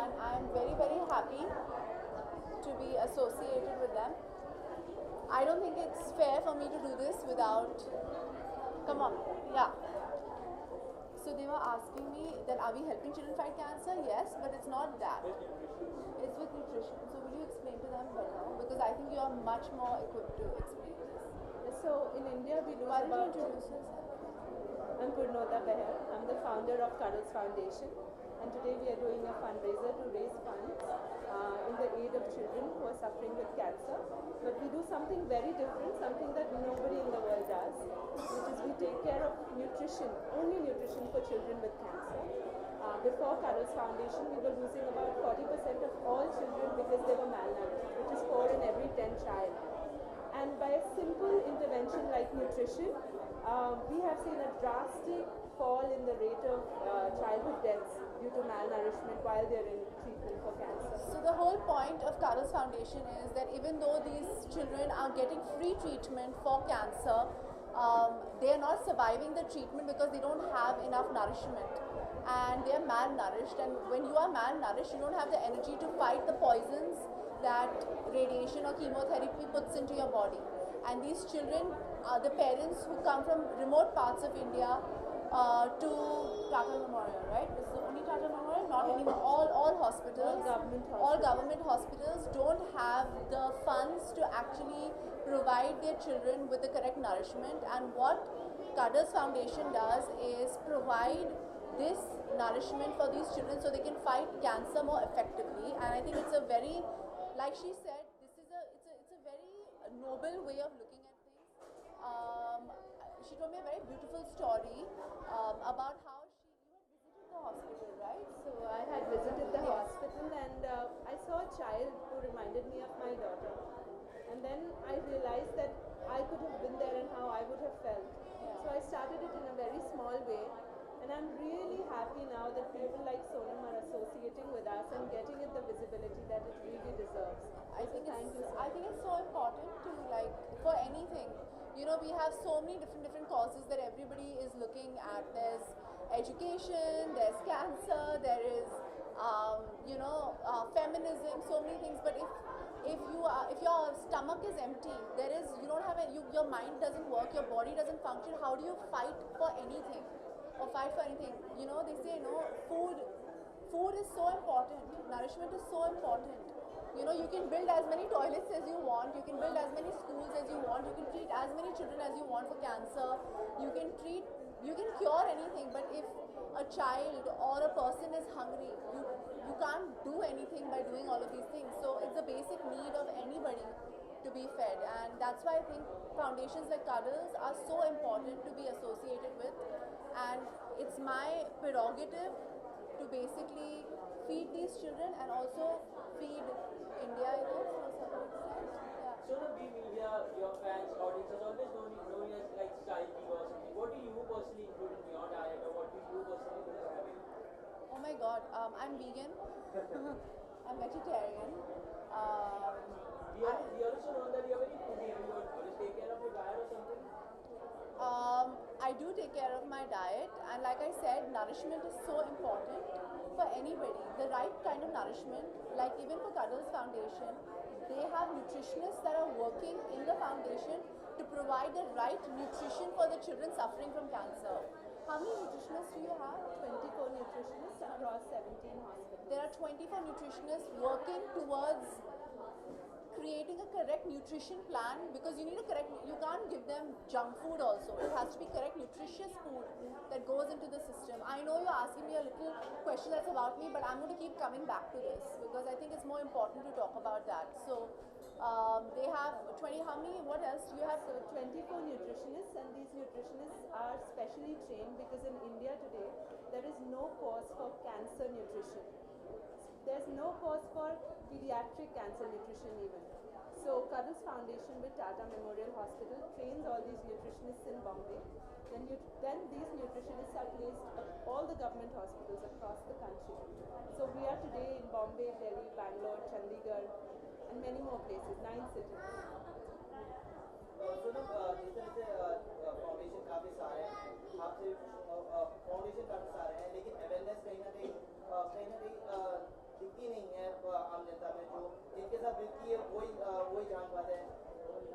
and I am very, very happy to be associated with them. I don't think it's fair for me to do this without. Come on, yeah. So they were asking me that are we helping children fight cancer? Yes, but it's not that. It's with nutrition. So will you explain to them better? Because I think you are much more equipped to explain this. So in India we lose Why don't you about. introduce yourself? I'm Purnota Beher. I'm the founder of Cuddles Foundation, and today we are doing a fundraiser to raise funds in the aid of children who are suffering with cancer. But we do something very different, something that nobody in the world does, which is we take care of nutrition, only nutrition for children with cancer. Before Cuddles Foundation, we were losing about 40% of all children because they were malnourished, which is 4 in every 10 child. And by a simple intervention like nutrition, we have seen a drastic fall in the rate of childhood deaths due to malnourishment while they're in treatment for cancer. So the whole point of Cuddles Foundation is that even though these children are getting free treatment for cancer, they are not surviving the treatment because they don't have enough nourishment and they are malnourished. And when you are malnourished, you don't have the energy to fight the poisons that radiation or chemotherapy puts into your body. And these children are the parents who come from remote parts of India to Tata Memorial, right? This is the only Tata Memorial, not anymore. All hospitals, all government hospitals don't have the funds to actually provide their children with the correct nourishment. And what Cuddles Foundation does is provide this nourishment for these children so they can fight cancer more effectively. And I think it's a very, like she said, it's a very noble way of looking at things. She told me a very beautiful story about how you had visited the hospital, right? So I had visited the hospital and I saw a child who reminded me of my daughter. And then I realized that I could have been there and how I would have felt. Yeah. So I started it in a very small way. And I'm really happy now that people like Sonam are associating with us and getting it the visibility that it really deserves. I think it's so important to, like, for anything. You know, we have so many different causes that everybody is looking at. There's education, there's cancer, there is feminism, so many things. But if your stomach is empty, you don't have your mind doesn't work, your body doesn't function. How do you fight for anything? Or fight for anything? You know, they say food is so important, nourishment is so important. You know, you can build as many toilets as you want, you can build as many schools as you want, you can treat as many children as you want for cancer, you can cure anything, but if a child or a person is hungry, you can't do anything by doing all of these things. So it's a basic need of anybody to be fed, and that's why I think foundations like Cuddles are so important to be associated with, and it's my prerogative to basically feed these children and also feed India, you know, to a certain extent. Yeah. So the media, your fans, audiences always know you as like child keeper or something. What do you personally include in your diet, or what do you personally prefer having? Oh my God, I'm vegan. I'm vegetarian. We also know that you're very foodie. You always take care of your diet or something? I do take care of my diet, and like I said, nourishment is so important for anybody. The right kind of nourishment, like even for Cuddles Foundation, they have nutritionists that are working in the foundation to provide the right nutrition for the children suffering from cancer. How many nutritionists do you have? 24 nutritionists across 17 hospitals. There are 24 nutritionists working towards creating a correct nutrition plan, because you can't give them junk food also. It has to be correct nutritious food that goes into the system. I know you're asking me a little question that's about me, but I'm going to keep coming back to this because I think it's more important to talk about that. So they have 20, how many, what else do you have? So 24 nutritionists, and these nutritionists are specially trained because in India today, there is no course for cancer nutrition. There's no course for pediatric cancer nutrition even. So Cuddles Foundation with Tata Memorial Hospital trains all these nutritionists in Bombay. Then these nutritionists are placed at all the government hospitals across the country. So we are today in Bombay, Delhi, Bangalore, Chandigarh, and many more places, 9 cities. So जिस तरह से foundation काफ़ी सारे हैं, आपसे foundation काफ़ी सारे हैं, लेकिन अवेयरनेस कहीं ना कहीं दिखती नहीं है आम जनता में, जो जिनके साथ बीतती है वही जान पाते हैं,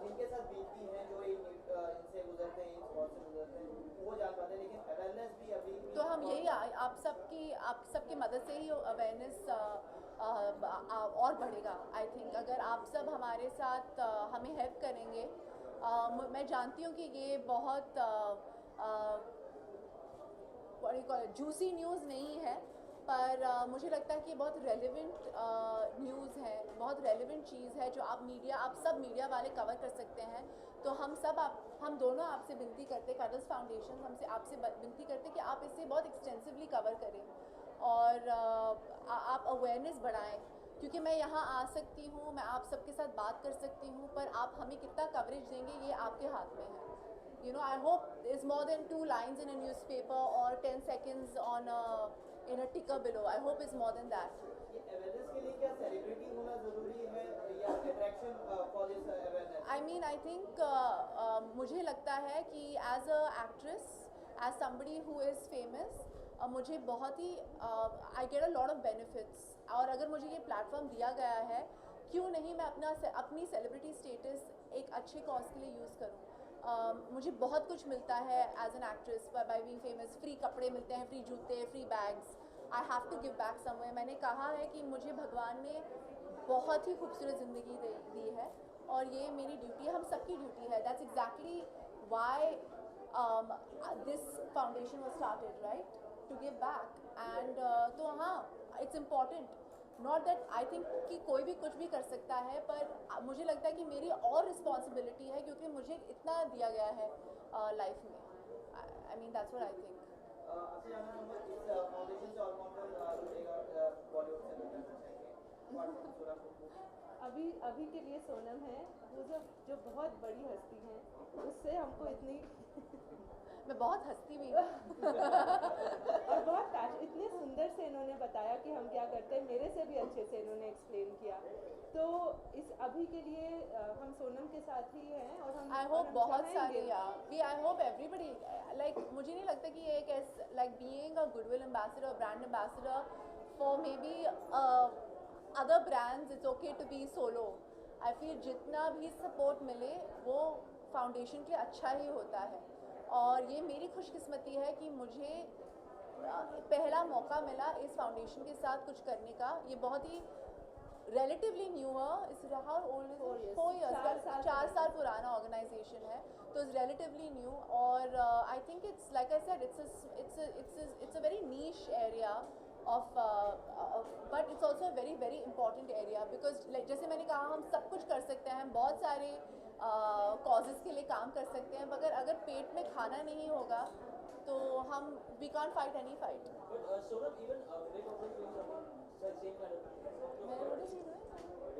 जिनके साथ बीतती हैं जो इनसे गुजरते हैं, इस वॉर से गुजरते हैं, वो जान पाते हैं। लेकिन अवेयरनेस भी अभी तो हम यही आप सबकी मदद से ही अवेयरनेस और बढ़ेगा। आई थिंक अगर आप सब हमारे साथ हमें हेल्प करेंगे, मैं जानती हूँ कि ये बहुत जूसी न्यूज़ नहीं है, पर मुझे लगता है कि बहुत रेलिवेंट न्यूज़ है, बहुत रेलिवेंट चीज़ है जो आप सब मीडिया वाले कवर कर सकते हैं। तो हम दोनों आपसे विनती करते, कडल्स फाउंडेशन हमसे आपसे विनती करते कि आप इसे बहुत एक्सटेंसिवली कवर करें और आप अवेयरनेस बढ़ाएं, क्योंकि मैं यहाँ आ सकती हूँ, मैं आप सबके साथ बात कर सकती हूँ, पर आप हमें कितना कवरेज देंगे ये आपके हाथ में है। You know, I hope there's more than 2 lines in a newspaper or 10 seconds in a ticker below. I hope it's more than that. ये अवेयरनेस के लिए क्या सेलिब्रिटी होना जरूरी है या attraction for this awareness? I mean, I think मुझे लगता है कि as a actress, as somebody who is famous, मुझे बहुत ही I get a lot of benefits, और अगर मुझे ये प्लेटफॉर्म दिया गया है, क्यों नहीं मैं अपनी सेलिब्रिटी स्टेटस एक अच्छे कॉज के लिए यूज़ करूँ। मुझे बहुत कुछ मिलता है as an actress by being famous. Free कपड़े मिलते हैं, फ्री जूते, free bags. I have to give back somewhere. मैंने कहा है कि मुझे भगवान ने बहुत ही खूबसूरत ज़िंदगी दी है और ये मेरी ड्यूटी है, हम सबकी ड्यूटी है। That's exactly why this foundation was started, right, to give back. And तो हाँ, it's important, not that I think कि कोई भी कुछ भी कर सकता है, पर मुझे लगता है कि मेरी और रिस्पॉन्सिबिलिटी है क्योंकि मुझे इतना दिया गया है लाइफ में। I mean that's what I think. आपसे जानना चाहूँगा इस फाउंडेशन से और कौन जुड़ेगा बॉलीवुड से जुड़ना चाहेंगे? सोनम कपूर अभी के लिए सोनम है, वो जो बहुत बड़ी हस्ती हैं, उससे हमको इतनी मैं बहुत हंसती भी हूँ और बहुत इतने सुंदर से इन्होंने बताया कि हम क्या करते हैं, मेरे से भी अच्छे से इन्होंने एक्सप्लेन किया। तो इस अभी के लिए हम सोनम के साथ ही हैं और हम आई होप बहुत सारे आई होप एवरीबडी लाइक, मुझे नहीं लगता कि ये एक like being a goodwill ambassador, brand ambassador for maybe other brands, it's okay to be solo. I feel जितना भी सपोर्ट मिले वो फाउंडेशन के लिए अच्छा ही होता है, और ये मेरी खुशकिस्मती है कि मुझे पहला मौका मिला इस फाउंडेशन के साथ कुछ करने का। ये बहुत ही relatively newer, it's how old is it? 4 years, 4 साल पुराना ऑर्गेनाइजेशन है, तो it's relatively new, और I think it's like I said, it's a very niche area of but it's also a very very important area because like जैसे मैंने कहा, हम सब कुछ कर सकते हैं, हम बहुत सारे कॉजेज़ के लिए काम कर सकते हैं, मगर अगर पेट में खाना नहीं होगा तो हम we can't fight any fight. But Sonam, even Vivek Oberoi is doing something same kind of thing. What is he doing?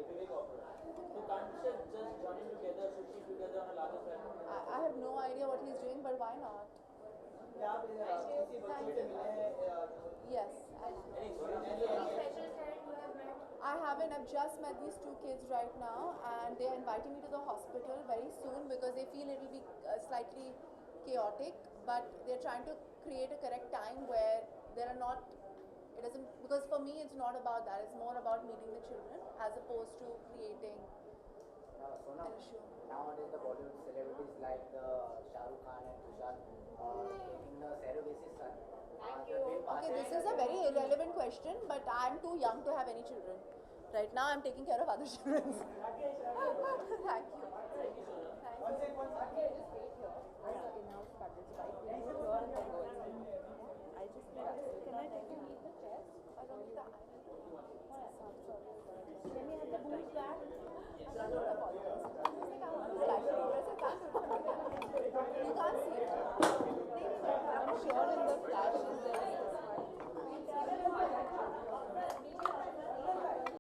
Vivek Oberoi. So can't they just join in together, succeed together on a larger platform? I have no idea what he's doing, but why not? क्या आप किसी बच्चे से मिले हैं? Yes. Any experience? I haven't. I've just met these 2 kids right now, and they're inviting me to the hospital very soon because they feel it will be slightly chaotic, but they're trying to create a correct time where there are not, it doesn't, because for me it's not about that, it's more about meeting the children as opposed to creating an issue. Nowadays the Bollywood celebrities like Shah Rukh Khan and Tushar taking the surrogacy son. Okay, this is a very irrelevant question, but I'm too young to have any children. Right now I'm taking care of other children. Thank you. Thank you, Sonam. One second. just wait here. In-house Cuddles, right? We do here and then go in. I just can I take you meet the chairs? I don't need that. Can we have the boots back? You can't see it. I'm sure in the flashes there is.